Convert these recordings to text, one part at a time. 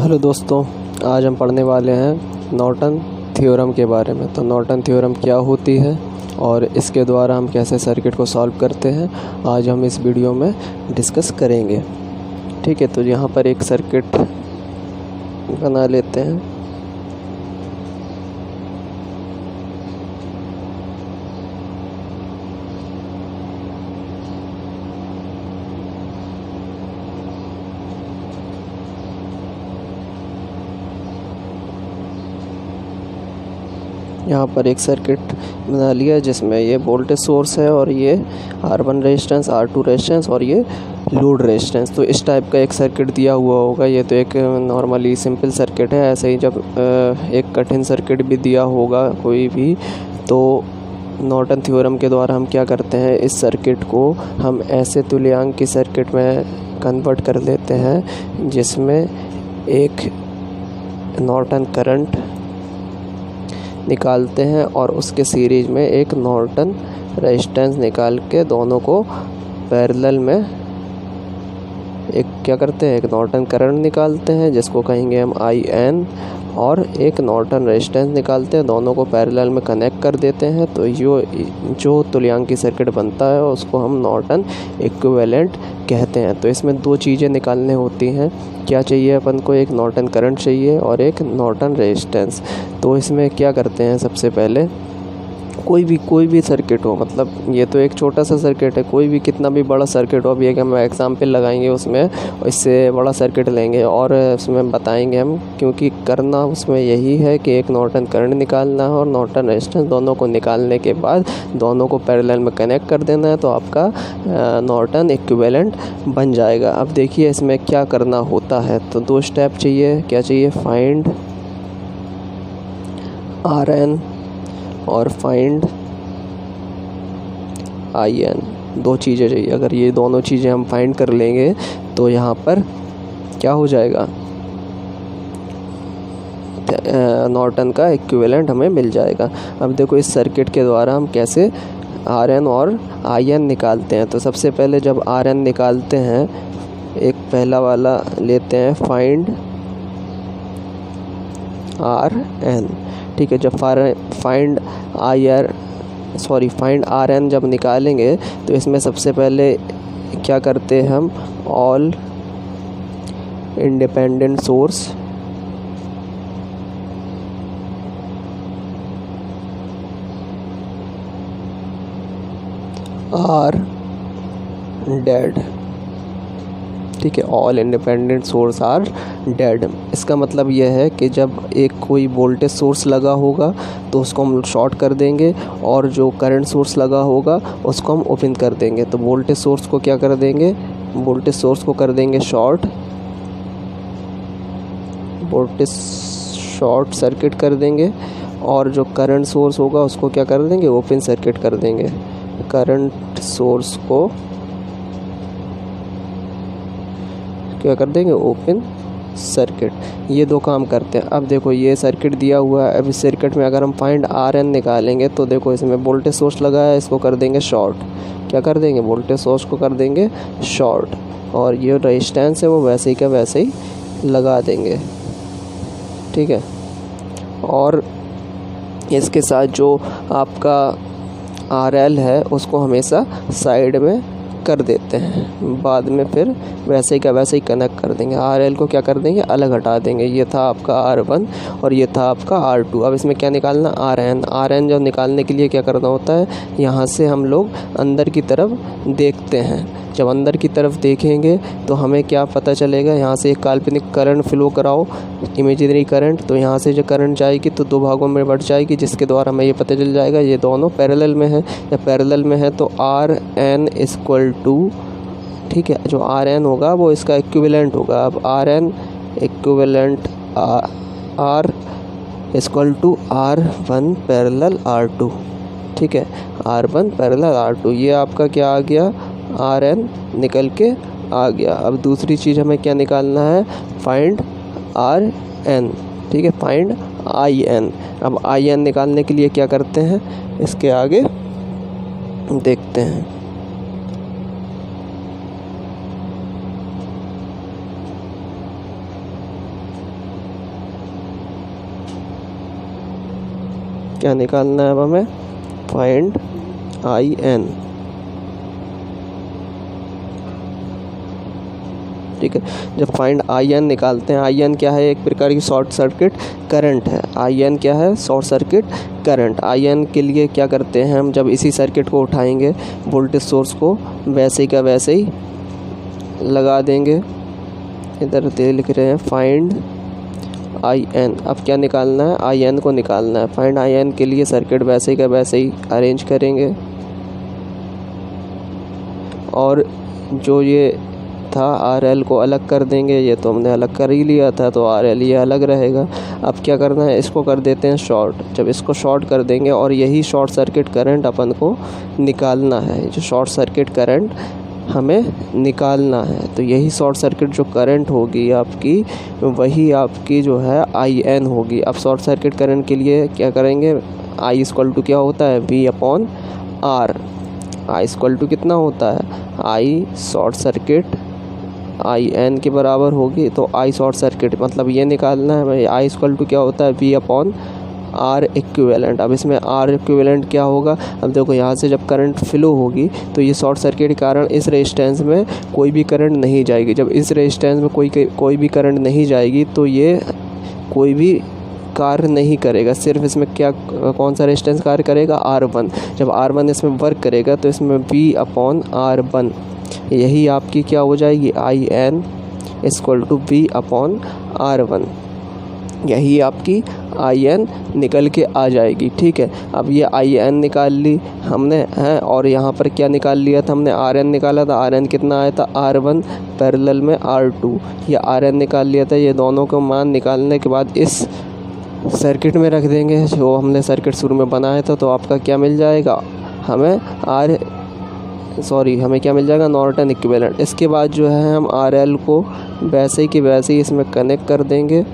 Hello दोस्तों, आज हम पढ़ने वाले हैं नॉर्टन थ्योरम के बारे में। तो नॉर्टन थ्योरम क्या होती है और इसके द्वारा हम कैसे सर्किट को सॉल्व करते हैं, आज हम इस वीडियो में डिस्कस करेंगे। ठीक है, तो यहाँ पर एक सर्किट बना लेते हैं। यहाँ पर एक सर्किट बना लिया जिसमें ये वोल्टेज सोर्स है और ये R1 रेजिस्टेंस, R2 रेजिस्टेंस और ये लोड रेजिस्टेंस। तो इस टाइप का एक सर्किट दिया हुआ होगा। ये तो एक नॉर्मली सिंपल सर्किट है। ऐसे ही जब एक कठिन सर्किट भी दिया होगा कोई भी, तो नॉर्टन थ्योरम के द्वारा हम क्या करते हैं, इस सर्किट को हम ऐसे तुल्यांक की सर्किट में कन्वर्ट कर लेते हैं जिसमें एक नॉर्टन करंट निकालते हैं और उसके सीरीज में एक नॉर्टन रेजिस्टेंस निकाल के दोनों को पैरेलल में एक क्या करते हैं, एक नॉर्टन करंट निकालते हैं जिसको कहेंगे हम IN, और एक नॉर्टन रेजिस्टेंस निकालते हैं, दोनों को पैरेलल में कनेक्ट कर देते हैं। तो जो तुल्यांकी सर्किट बनता है उसको हम नॉर्टन इक्विवेलेंट कहते हैं। तो इसमें दो चीज़ें निकालने होती हैं। क्या चाहिए अपन को, एक नॉर्टन करंट चाहिए और एक नॉर्टन रेजिस्टेंस। तो इसमें क्या करते हैं, सबसे पहले कोई भी सर्किट हो, मतलब ये तो एक छोटा सा सर्किट है, कोई भी कितना भी बड़ा सर्किट हो, अभी एक हम एग्जाम्पल लगाएंगे उसमें, इससे बड़ा सर्किट लेंगे और उसमें बताएंगे हम, क्योंकि करना उसमें यही है कि एक नॉर्टन करंट निकालना है और नॉर्टन रेजिस्टेंस। दोनों को निकालने के बाद दोनों को पैरेलल में कनेक्ट कर देना है, तो आपका नॉर्टन इक्विवेलेंट बन जाएगा। अब देखिए इसमें क्या करना होता है। तो दो स्टेप चाहिए। क्या चाहिए, फाइंड RN और फाइंड IN। दो चीज़ें चाहिए। अगर ये दोनों चीज़ें हम फाइंड कर लेंगे तो यहाँ पर क्या हो जाएगा, नॉर्टन का इक्विवेलेंट हमें मिल जाएगा। अब देखो इस सर्किट के द्वारा हम कैसे RN और IN निकालते हैं। तो सबसे पहले जब RN निकालते हैं, एक पहला वाला लेते हैं, फाइंड RN। ठीक है, जब फाइंड RN जब निकालेंगे तो इसमें सबसे पहले क्या करते हैं हम, all independent source are dead. ठीक है, all independent source are dead. इसका मतलब यह है कि जब एक कोई वोल्टेज सोर्स लगा होगा तो उसको हम शॉर्ट कर देंगे और जो करंट सोर्स लगा होगा उसको हम ओपन कर देंगे। तो वोल्टेज सोर्स को क्या कर देंगे, वोल्टेज सोर्स को कर देंगे शॉर्ट, वोल्टेज शॉर्ट सर्किट कर देंगे, और जो करंट सोर्स होगा उसको क्या कर देंगे, ओपन सर्किट कर देंगे। करंट सोर्स को क्या कर देंगे, ओपन सर्किट। ये दो काम करते हैं। अब देखो ये सर्किट दिया हुआ है। अब इस सर्किट में अगर हम फाइंड RN निकालेंगे तो देखो इसमें वोल्टेज सोर्स लगा है, इसको कर देंगे शॉर्ट। क्या कर देंगे, वोल्टेज सोर्स को कर देंगे शॉर्ट, और ये रेजिस्टेंस है वो वैसे ही का वैसे ही लगा देंगे। ठीक है, और इसके साथ जो आपका RL है उसको हमेशा साइड में कर देते हैं, बाद में फिर वैसे ही का वैसे ही कनेक्ट कर देंगे। RL को क्या कर देंगे, अलग हटा देंगे। ये था आपका R1 और ये था आपका R2। अब इसमें क्या निकालना, RN जो निकालने के लिए क्या करना होता है, यहाँ से हम लोग अंदर की तरफ देखते हैं। जब अंदर की तरफ देखेंगे तो हमें क्या पता चलेगा, यहाँ से एक काल्पनिक करंट फ्लो कराओ, इमेजिनरी करंट। तो यहाँ से जो करंट जाएगी तो दो भागों में बढ़ जाएगी, जिसके द्वारा हमें ये पता चल जाएगा ये दोनों पैरेलल में है। या पैरेलल में है तो RN इक्वल टू, ठीक है, जो RN होगा वो इसका इक्विवेलेंट होगा। अब RN equivalent R equal to R1 parallel R2। ठीक है, R1 पैरेलल R2, ये आपका क्या आ गया, RN निकल के आ गया। अब दूसरी चीज़ हमें क्या निकालना है, फाइंड RN। ठीक है, फाइंड IN। अब IN निकालने के लिए क्या करते हैं, इसके आगे देखते हैं। क्या निकालना है अब हमें, फाइंड आई एन। ठीक है, जब फाइंड आई एन निकालते हैं, आई एन क्या है, एक प्रकार की शॉर्ट सर्किट करंट है। आई एन क्या है, short circuit current. I N के लिए क्या करते हैं हम, जब इसी सर्किट को उठाएंगे, वोल्टेज सोर्स को वैसे ही का वैसे ही लगा देंगे। इधर दे लिख रहे हैं फाइंड आई एन। अब क्या निकालना है, आई एन को निकालना है। फाइंड आई एन के लिए सर्किट वैसे ही का वैसे ही अरेंज करेंगे, और जो ये था आर एल को अलग कर देंगे। ये तो हमने अलग कर ही लिया था, तो आर एल ये अलग रहेगा। अब क्या करना है, इसको कर देते हैं शॉर्ट। जब इसको शॉर्ट कर देंगे, और यही शॉर्ट सर्किट करंट अपन को निकालना है, जो शॉर्ट सर्किट करंट हमें निकालना है। तो यही शॉर्ट सर्किट जो करंट होगी आपकी, वही आपकी जो है आई एन होगी। अब शॉर्ट सर्किट करंट के लिए क्या करेंगे, आई इक्वल टू क्या होता है, V upon R. I equal to कितना होता है, I short circuit I N के बराबर होगी। तो आई शॉर्ट सर्किट मतलब ये निकालना है भाई, आई इक्वल टू क्या होता है, वी अपॉन आर इक्विवेलेंट। अब इसमें आर इक्विवेलेंट क्या होगा, अब देखो यहाँ से जब करंट फ्लो होगी तो ये शॉर्ट सर्किट के कारण इस रेजिस्टेंस में कोई भी करंट नहीं जाएगी। जब इस रेजिस्टेंस में कोई भी करंट नहीं जाएगी तो ये कोई भी कार्य नहीं करेगा। सिर्फ इसमें क्या, कौन सा रेजिस्टेंस कार्य करेगा, R1। जब R1 इसमें वर्क करेगा तो इसमें V अपॉन R1, यही आपकी क्या हो जाएगी, I N equal to V upon R1। यही आपकी आई एन निकल के आ जाएगी। ठीक है, अब ये आई एन निकाल ली हमने हैं, और यहाँ पर क्या निकाल लिया था हमने, आर एन निकाला था। आर एन कितना आया था, R1 पैरेलल में R2, ये आर एन निकाल लिया था। ये दोनों को मान निकालने के बाद इस सर्किट में रख देंगे जो हमने सर्किट शुरू में बनाया था। तो आपका क्या मिल जाएगा, हमें हमें क्या मिल जाएगा, नॉर्टन इक्विवेलेंट। इसके बाद जो है हम आर एल को वैसे ही कि वैसे ही इसमें कनेक्ट कर देंगे।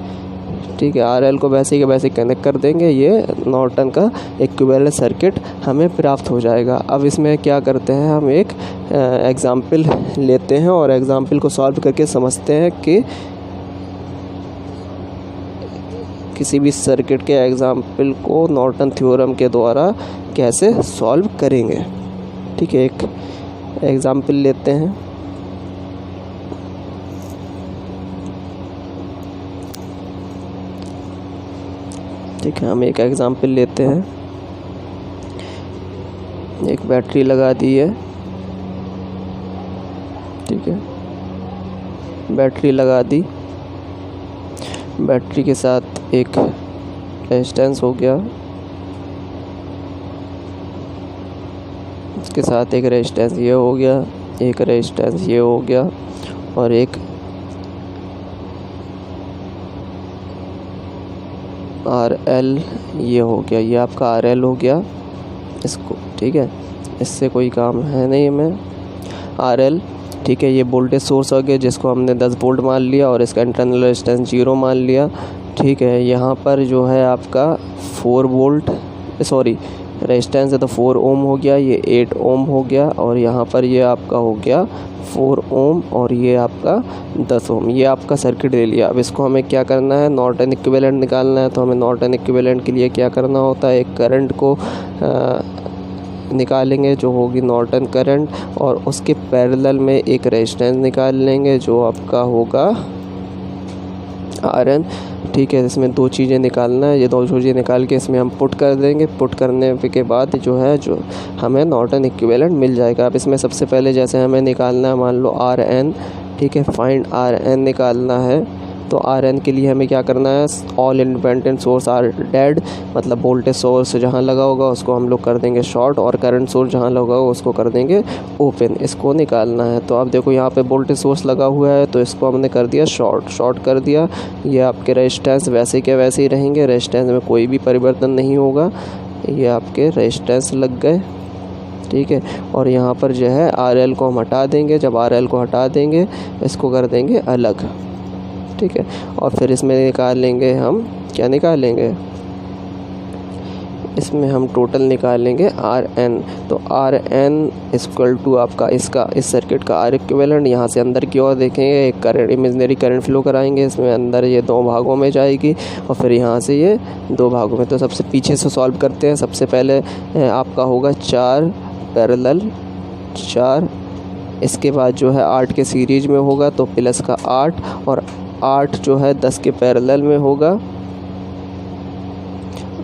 ठीक है, आर एल को वैसे ही के वैसे कनेक्ट कर देंगे, ये नॉर्टन का इक्विवेलेंट सर्किट हमें प्राप्त हो जाएगा। अब इसमें क्या करते हैं, हम एक एग्ज़ाम्पल लेते हैं और एग्ज़ाम्पल को सॉल्व करके समझते हैं कि किसी भी सर्किट के एग्ज़ाम्पल को नॉर्टन थ्योरम के द्वारा कैसे सॉल्व करेंगे। ठीक है, एक एग्ज़ाम्पल लेते हैं। ठीक है, हम एक एग्ज़ाम्पल लेते हैं। एक बैटरी लगा दी है। ठीक है, बैटरी लगा दी, बैटरी के साथ एक रेजिस्टेंस हो गया, इसके साथ एक रेजिस्टेंस ये हो गया, एक रेजिस्टेंस ये हो गया, और एक आर एल ये हो गया। ये आपका आर एल हो गया इसको। ठीक है, इससे कोई काम है नहीं हमें, आर एल। ठीक है, ये वोल्टेज सोर्स हो गया जिसको हमने 10 वोल्ट मान लिया, और इसका इंटरनल रेजिस्टेंस 0 मान लिया। ठीक है, यहाँ पर जो है आपका 4 वोल्ट रेजिस्टेंस है तो 4 ओम हो गया, ये 8 ओम हो गया, और यहाँ पर ये आपका हो गया 4 ओम, और ये आपका 10 ओम। ये आपका सर्किट ले लिया। अब इसको हमें क्या करना है, नॉर्टन इक्विवेलेंट निकालना है। तो हमें नॉर्टन इक्विवेलेंट के लिए क्या करना होता है, एक करंट को निकालेंगे जो होगी नॉर्टन करंट, और उसके पैरेलल में एक रेजिस्टेंस निकाल लेंगे जो आपका होगा आर एन। ठीक है, इसमें 2 चीज़ें निकालना है। ये 2 चीज़ें निकाल के इसमें हम पुट कर देंगे। पुट करने के बाद जो हमें नॉर्टन इक्विवेलेंट मिल जाएगा। अब इसमें सबसे पहले जैसे हमें निकालना है, मान लो आर एन। ठीक है, फाइंड आर एन निकालना है। तो आर एन के लिए हमें क्या करना है, all independent source are dead, मतलब वोल्टेज सोर्स जहाँ लगा होगा उसको हम लोग कर देंगे शॉर्ट, और करंट सोर्स जहाँ लगा होगा उसको कर देंगे ओपन। इसको निकालना है। तो अब देखो यहाँ पे वोल्टेज सोर्स लगा हुआ है तो इसको हमने कर दिया शॉर्ट कर दिया। ये आपके रेजिस्टेंस वैसे के वैसे ही रहेंगे, रेजिस्टेंस में कोई भी परिवर्तन नहीं होगा। ये आपके रेजिस्टेंस लग गए। ठीक है, और यहाँ पर जो है आर एल को हम हटा देंगे। जब आर एल को हटा देंगे इसको कर देंगे अलग। ठीक है, और फिर इसमें निकाल लेंगे हम, क्या निकालेंगे, इसमें हम टोटल निकालेंगे RN। तो RN इक्वल टू आपका इसका इस सर्किट का R इक्विवेलेंट। यहाँ से अंदर की ओर देखेंगे, एक करंट इमेजिनरी करंट फ्लो कराएंगे इसमें, अंदर ये 2 भागों में जाएगी और फिर यहाँ से ये 2 भागों में। तो सबसे पीछे से सॉल्व करते हैं। सबसे पहले आपका होगा 4 पैरेलल 4, इसके बाद जो है 8 के सीरीज में होगा तो प्लस का 8, और 8 जो है 10 के पैरेलल में होगा,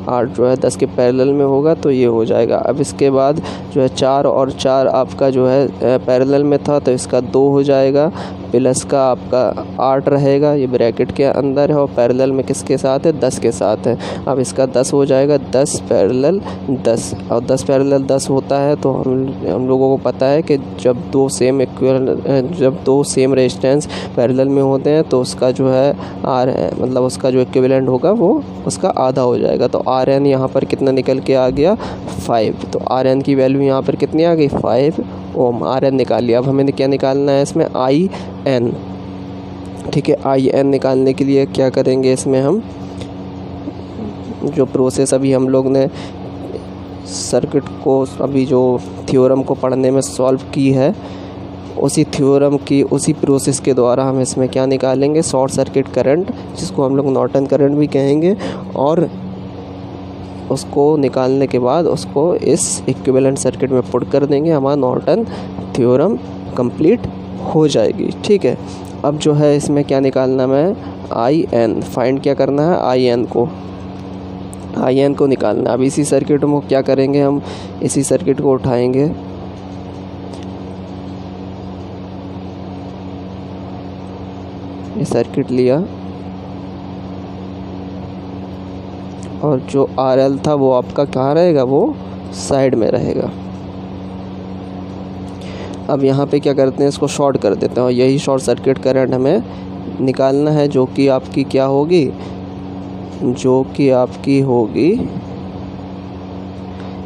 8 जो है 10 के पैरेलल में होगा तो ये हो जाएगा। अब इसके बाद जो है 4 और 4 आपका जो है पैरेलल में था तो इसका 2 हो जाएगा, प्लस का आपका 8 रहेगा, ये ब्रैकेट के अंदर है, और पैरेलल में किसके साथ है, 10 के साथ है। अब इसका 10 हो जाएगा, 10 पैरेलल 10, और 10 पैरेलल 10 होता है तो हम लोगों को पता है कि जब दो सेम रेजिस्टेंस पैरेलल में होते हैं तो उसका जो है आर मतलब उसका जो इक्विवेलेंट होगा वो उसका आधा हो जाएगा। तो आर एन यहाँ पर कितना निकल के आ गया, 5। तो आर एन की वैल्यू यहाँ पर कितनी आ गई, 5 ओम। आर एन निकाल लिया। अब हमें क्या निकालना है इसमें, आई एन। ठीक है, आई एन निकालने के लिए क्या करेंगे, इसमें हम जो प्रोसेस अभी हम लोग ने सर्किट को अभी जो थ्योरम को पढ़ने में सॉल्व की है, उसी थ्योरम की उसी प्रोसेस के द्वारा हम इसमें क्या निकालेंगे, शॉर्ट सर्किट करंट, जिसको हम लोग नॉर्टन करंट भी कहेंगे। और उसको निकालने के बाद उसको इस इक्विवेलेंट सर्किट में पुट कर देंगे, हमारा नॉर्टन थ्योरम कंप्लीट हो जाएगी। ठीक है, अब जो है इसमें क्या निकालना है, आई एन फाइंड क्या करना है, आई एन को निकालना। अब इसी सर्किट में क्या करेंगे, हम इसी सर्किट को उठाएंगे, ये सर्किट लिया और जो आर एल था वो आपका कहाँ रहेगा, वो साइड में रहेगा। अब यहाँ पे क्या करते हैं, इसको शॉर्ट कर देते हैं और यही शॉर्ट सर्किट करंट हमें निकालना है, जो कि आपकी क्या होगी, जो कि आपकी होगी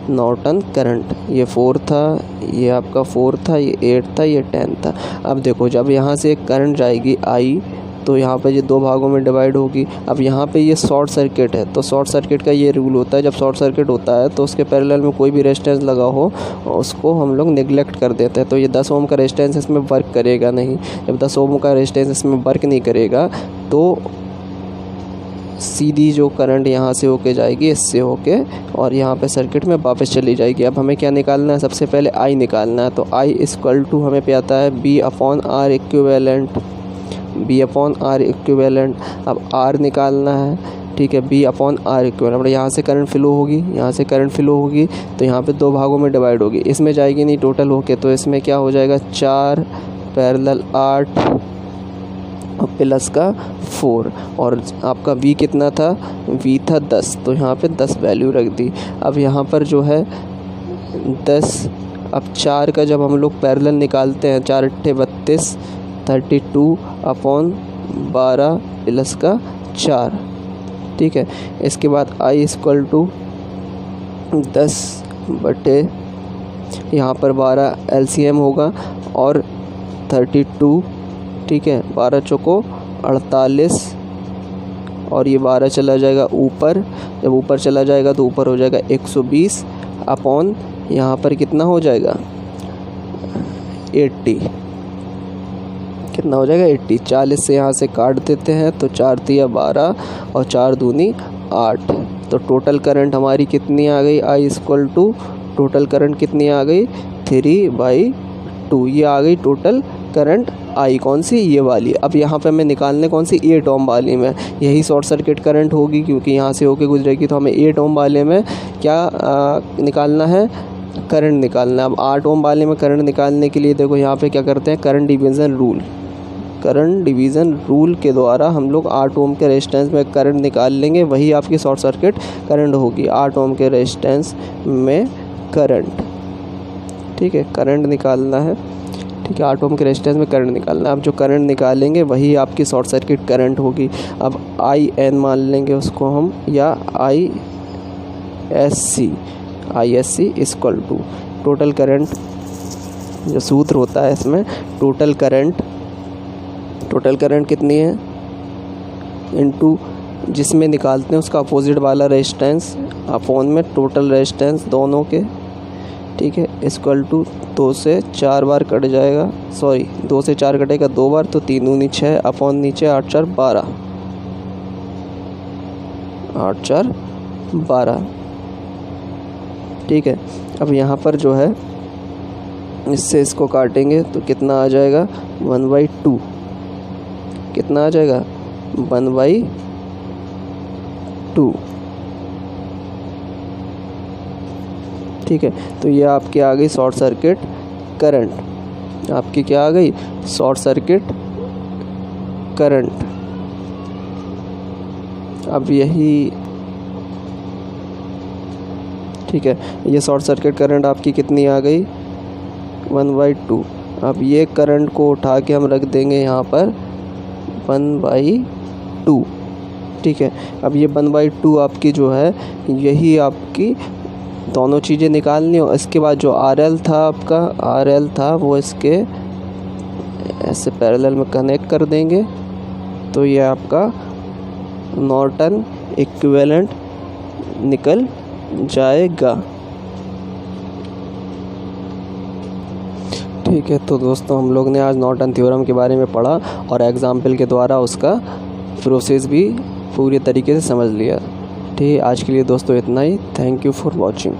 नॉर्टन करंट। ये 4 था, ये आपका 4 था, ये 8 था, ये 10 था। अब देखो जब यहाँ से एक करंट जाएगी आई, तो यहाँ पे ये 2 भागों में डिवाइड होगी। अब यहाँ पे ये शॉर्ट सर्किट है, तो शॉर्ट सर्किट का ये रूल होता है, जब शॉर्ट सर्किट होता है तो उसके पैरेलल में कोई भी रेजिस्टेंस लगा हो उसको हम लोग निगलेक्ट कर देते हैं। तो ये 10 ओम का रेजिस्टेंस इसमें वर्क करेगा नहीं। जब 10 ओम का रेजिस्टेंस इसमें वर्क नहीं करेगा तो सीधी जो करंट यहाँ से होके जाएगी, इससे होके, और यहाँ पे सर्किट में वापस चली जाएगी। अब हमें क्या निकालना है, सबसे पहले आई निकालना है। तो आई इक्वल टू हमें पे आता है B upon R equivalent, B upon R equivalent. अब आर निकालना है, ठीक है, बी अपॉन आर इक्विवेलेंट। यहाँ से करंट फ्लो होगी, यहाँ से करंट फ्लो होगी तो यहाँ पे 2 भागों में डिवाइड होगी, इसमें जाएगी नहीं टोटल होके, तो इसमें क्या हो जाएगा, 4 पैरेलल 8 और प्लस का 4, और आपका V कितना था, V था 10, तो यहाँ पे 10 वैल्यू रख दी। अब यहाँ पर जो है 10, अब 4 का जब हम लोग पैरेलल निकालते हैं, 4 अट्ठे 32, 32 अपॉन 12 प्लस का 4। ठीक है, इसके बाद I इक्वल टू 10 बटे यहाँ पर 12 LCM होगा और 32, ठीक है, 12 चौको 48, और ये 12 चला जाएगा ऊपर, जब ऊपर चला जाएगा तो ऊपर हो जाएगा 120 अपॉन यहाँ पर कितना हो जाएगा 80, कितना हो जाएगा 80। 40 से यहाँ से काट देते हैं तो 4 तिया 12 और 4 दूनी 8, तो टोटल करंट हमारी कितनी आ गई, आई इक्वल टू टोटल करंट कितनी आ गई, 3/2। ये आ गई टोटल करंट आई, कौन सी, ये वाली। अब यहाँ पे हमें निकालने कौन सी, 8 ओम वाली में, यही शॉर्ट सर्किट करंट होगी क्योंकि यहाँ से होके गुजरेगी, तो हमें 8 ओम वाले में क्या निकालना है, करंट निकालना है। अब 8 ओम वाले में करंट निकालने के लिए देखो यहाँ पे क्या करते हैं, करंट डिवीज़न रूल के द्वारा हम लोग 8 ओम के रेजिस्टेंस में करंट निकाल लेंगे, वही आपकी शॉर्ट सर्किट करंट होगी। 8 ओम के रेजिस्टेंस में करंट, ठीक है, करंट निकालना है, ठीक है, 8 ओम के रेजिस्टेंस में करंट निकालना है। अब जो करंट निकालेंगे वही आपकी शॉर्ट सर्किट करंट होगी। अब आई एन मान लेंगे उसको हम, या I S C equal to total current, जो सूत्र होता है इसमें, टोटल करंट कितनी है इनटू जिसमें निकालते हैं उसका अपोजिट वाला रेजिस्टेंस अपॉन में टोटल रेजिस्टेंस दोनों के, ठीक है, इक्वल टू 2 से 4 बार कट जाएगा, सॉरी 2 से 4 कटेगा 2 बार, तो 3 दूनी 6 अपॉन नीचे 8 4 12, 8 4 12, ठीक है। अब यहाँ पर जो है इससे इसको काटेंगे तो कितना आ जाएगा 1/2, कितना आ जाएगा 1/2, ठीक है। तो ये आपकी आ गई शॉर्ट सर्किट करंट, आपकी क्या आ गई शॉर्ट सर्किट करंट। अब यही, ठीक है, ये शॉर्ट सर्किट करंट आपकी कितनी आ गई 1/2। अब ये करंट को उठा के हम रख देंगे यहाँ पर 1/2, ठीक है। अब ये 1/2 आपकी जो है, यही आपकी दोनों चीज़ें निकालनी हो। इसके बाद जो RL था आपका, RL था वो इसके ऐसे पैरेलल में कनेक्ट कर देंगे, तो ये आपका नॉर्टन इक्विवेलेंट निकल जाएगा, ठीक है। तो दोस्तों हम लोग ने आज नॉर्टन थ्योरम के बारे में पढ़ा और एग्जाम्पल के द्वारा उसका प्रोसेस भी पूरी तरीके से समझ लिया, ठीक है। आज के लिए दोस्तों इतना ही। Thank you for watching.